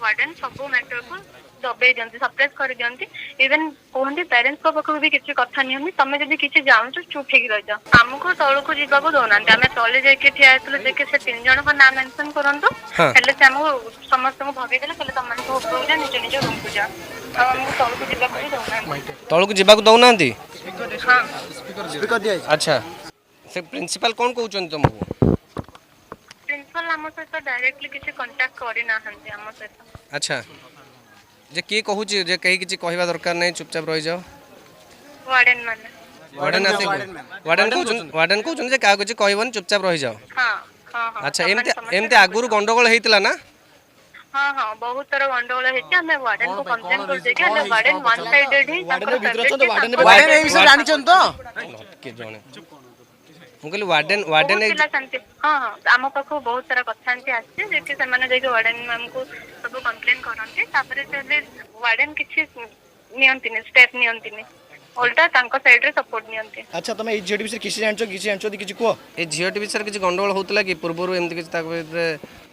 warden सब matter को दबे दियंती सप्रेस कर दियंती इवन कहते पेरेंट्स को पाखु भी किसी कथा नहीं तुम जब किसी जाऊँ चुप हो रही जाओ आमको तौक जावाक दौना आम तले जाके ठिया होते से 3 जन का नाम मेंशन करंतु हेले से हमको समस्त को भगेदेले कहले तुम मैंने ऊपर जा निज निज रूम को जा आमको तौक जावाक भी दौना तौक जावाक दौना हाँ अच्छा से प्रिंसिपल कौन कहउछन तुमको प्रिंसिपल आम सहित डायरेक्टली किसी कांटेक्ट करि नाहंती आम सहित अच्छा जे की कहूची जे कहीं किसी कहवा दरकार नहीं चुपचाप रह जाओ वार्डन माने वार्डन कहउछन जे का किसी कहबन चुपचाप रह जाओ हाँ हाँ हाँ अच्छा एमते आगुरु गंडगोल हेतिला ना हाँ हाँ बहुत तरह गंडगोल हेछि हमें वार्डन को कंप्लेन कर दे के वार्डन वन साइडेड ही वार्डन ए विषय जानि छन तो के जने मु कहली वार्डन हाँ हाँ आम पाख बहुत सारा कथा आसছে जे कि सेमाने जे वार्डन मैम को सब कंप्लेन करंती तापर से वार्डन किछि नियंतिनी स्टेप नियंतिनी उल्टा तांको साइड रे सपोर्ट नियंती अच्छा तुम ए झियोटी विषय किछि जानछो किछि को ए झियोटी विषय किछि गंडगोल होतला कि पूर्वरु एमति किछि ताक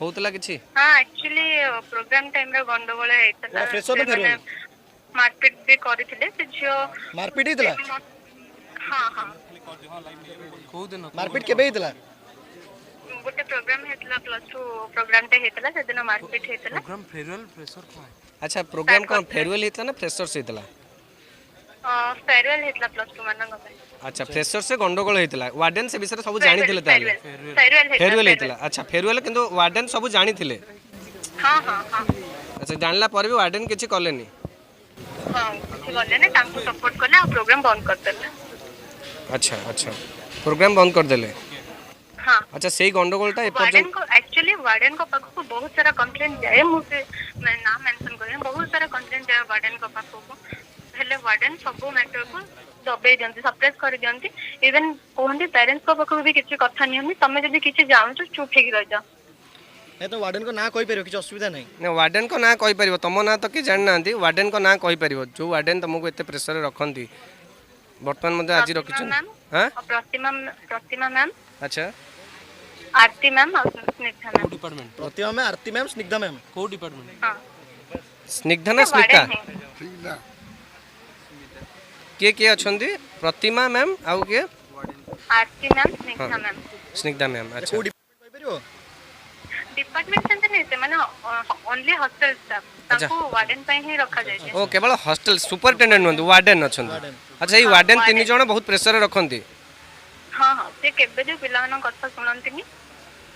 होतला किछि हाँ एक्चुअली प्रोग्राम टाइम रे गंडगोल हेतला फ्रेशर फेरवे मारपीट भी करथिले से झियो मारपीट हेतला हाँ हाँ को दिन मारपीट केबे हेतला गोटे प्रोग्राम हेतला +2 प्रोग्राम टे हेतला से दिन मारपीट हेतला प्रोग्राम फेयरवेल फ्रेशर को अच्छा प्रोग्राम कोन फेयरवेल हेतला ना फ्रेशर से हेतला फेयरवेल हेतला +2 मानन पे अच्छा फ्रेशर से गंडगोल हेतला वार्डन से विषय सब जानि थिले ताले फेयरवेल हेतला अच्छा फेयरवेल किंतु वार्डन सब जानि थिले हाँ हाँ हाँ अच्छा जानला पर भी वार्डन किछि करलेनी हाँ किछि करले ने तांको सपोर्ट करले आ प्रोग्राम बंद कर देले अच्छा अच्छा प्रोग्राम बंद कर देले हाँ अच्छा सही गंडगोलटा वार्डन को एक्चुअली वार्डन को पाखो बहुत सारा कंप्लेंट जाए मुझे मैं नाम मेंशन करें बहुत सारा कंप्लेंट जाए वार्डन को पाखो को हेले वार्डन सब मैटर को दबे दियंती सप्रेस कर दियंती इवन कहते पेरेंट्स को पाखो भी किसी कथा नहीं तुम जब किसी जाऊँ चुप हो रही जाओ ए तो वार्डन को ना कहि परियो किछ असुविधा नहीं ना वार्डन को ना कहि परियो तुम ना तो कि जान नांती वार्डन को ना कहि परियो जो वार्डन तुमको एते प्रेशर रखंती वर्तमान मध्ये आज रखिछन हां प्रतिमा मैम अच्छा आरती मैम और स्निग्धा मैम डिपार्टमेंट प्रतिमा मैम आरती मैम स्निग्धा मैम को डिपार्टमेंट हां स्निग्धा ना स्निग्धा के अछंती प्रतिमा मैम आउ के आरती मैम स्निग्धा मैम अच्छा को डिपार्टमेंट कहि परियो डिपार्टमेंट सेंटर नहीं से माने ओनली हॉस्टल स्टाफ ताको वार्डन पे ही रखा जाय छै ओ केवल हॉस्टल सुपरिटेंडेंट नंदु वार्डन अछंती अच्छा ई वार्डन तीन जण बहुत प्रेशर रखंती हाँ हाँ से केबे जो पिलावन कथा सुनंतिनी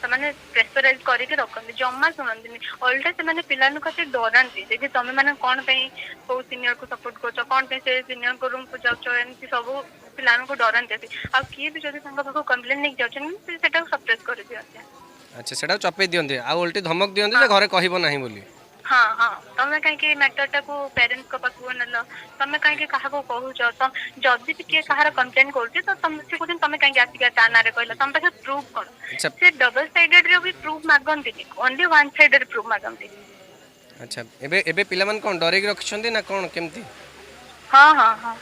ସେମାନେ ପ୍ରେସରାଇଜ କରିକି ରଖନ୍ତି ଜମା ଶୁଣନ୍ତିନି ଅଲଟା ସେମାନେ ପିଲାଙ୍କୁ କେତେ ଡରାନ୍ତି ଯଦି ତମେ ମାନେ କଣ ପାଇଁ କୋଉ ସିନିୟରକୁ ସପୋର୍ଟ କରୁଛ କଣ ପାଇଁ ସେ ସିନିୟରଙ୍କ ରୁମକୁ ଯାଉଛ ଏମିତି ସବୁ ପିଲାଙ୍କୁ ଡରାନ୍ତି ଆଉ କିଏ ବି ଯଦି ତାଙ୍କ ପାଖକୁ କମ୍ପ୍ଲେନ ନେଇକି ଯାଉଛନ୍ତି ସେଟାକୁ ସପ୍ରେସ କରିଦିଅନ୍ତି अच्छा सेटा चपे दियंते आ उल्टी धमक दियंते जे घरे कहबो नाही बोली हाँ हाँ तमे कहीं के मैटरटा को पेरेंट्स को पाखु नलो तमे कहीं के काहा को कहूछ त जदी भी के काहार कंप्लेन करती तो तम से कोदिन तमे कहीं के आसी ताना रे कहला तम पाखे प्रूफ कर से डबल साइडेड रे भी प्रूफ मागंती ओनली वन साइडेड प्रूफ मागंती अच्छा एबे पिला मन कोन डरे के रखछंती ना कोन केमती हाँ हाँ हाँ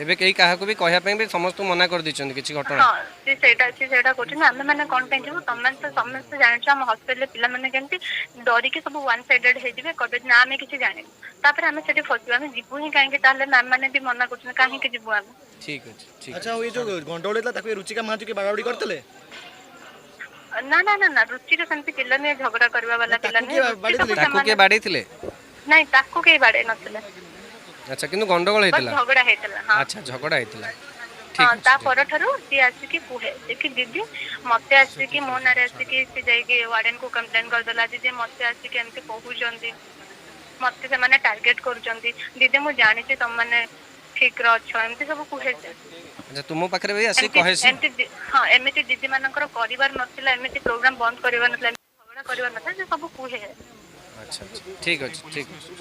एबे कई काहा को भी कहया पे भी समस्त मना कर दिचंती किछि घटना हां से सेटा कोठिन हम माने कोन पे जेबो तम से समस्त जानछ हम हॉस्पिटल पिला माने केमती डरी के सब वन साइडेड हे जिवे कबे ना हमें किछि जाने तापर हमें सेठी फसबो हम जिबु ही काहे के ताले मैम माने भी मना करछन काहे के जिबु हम ठीक है ठीक अच्छा ये जो गंडोलेला ताको रुचिका महाजू के बागावडी करतले ना ना ना ना रुचि के संति पिला ने झगड़ा करबा वाला पिला ने ताको के बाडे थिले नहीं ताको के बाडे नथले अच्छा किंतु गंडगोल हेतला झगड़ा हेतला हां अच्छा झगड़ा हेतला हां ता परठरो सी आसी की कुहे देखि दीदी मते आसी की मोन रे आसी की से जाई के वार्डन को कंप्लेन कर दला दीदी मते आसी के एमते कहूचंदी मते से माने टारगेट करूचंदी दीदी मु जानि छी तुम माने ठीक र छ एमते सब कुहे अच्छा तुम पाखरे भी आसी कहे छी एमते हां एमिति दीदी मानकर परिवार नथिला एमिति प्रोग्राम बंद करबा नथिला झगड़ा करबा नथिला से सब कुहे अच्छा ठीक अछि ठीक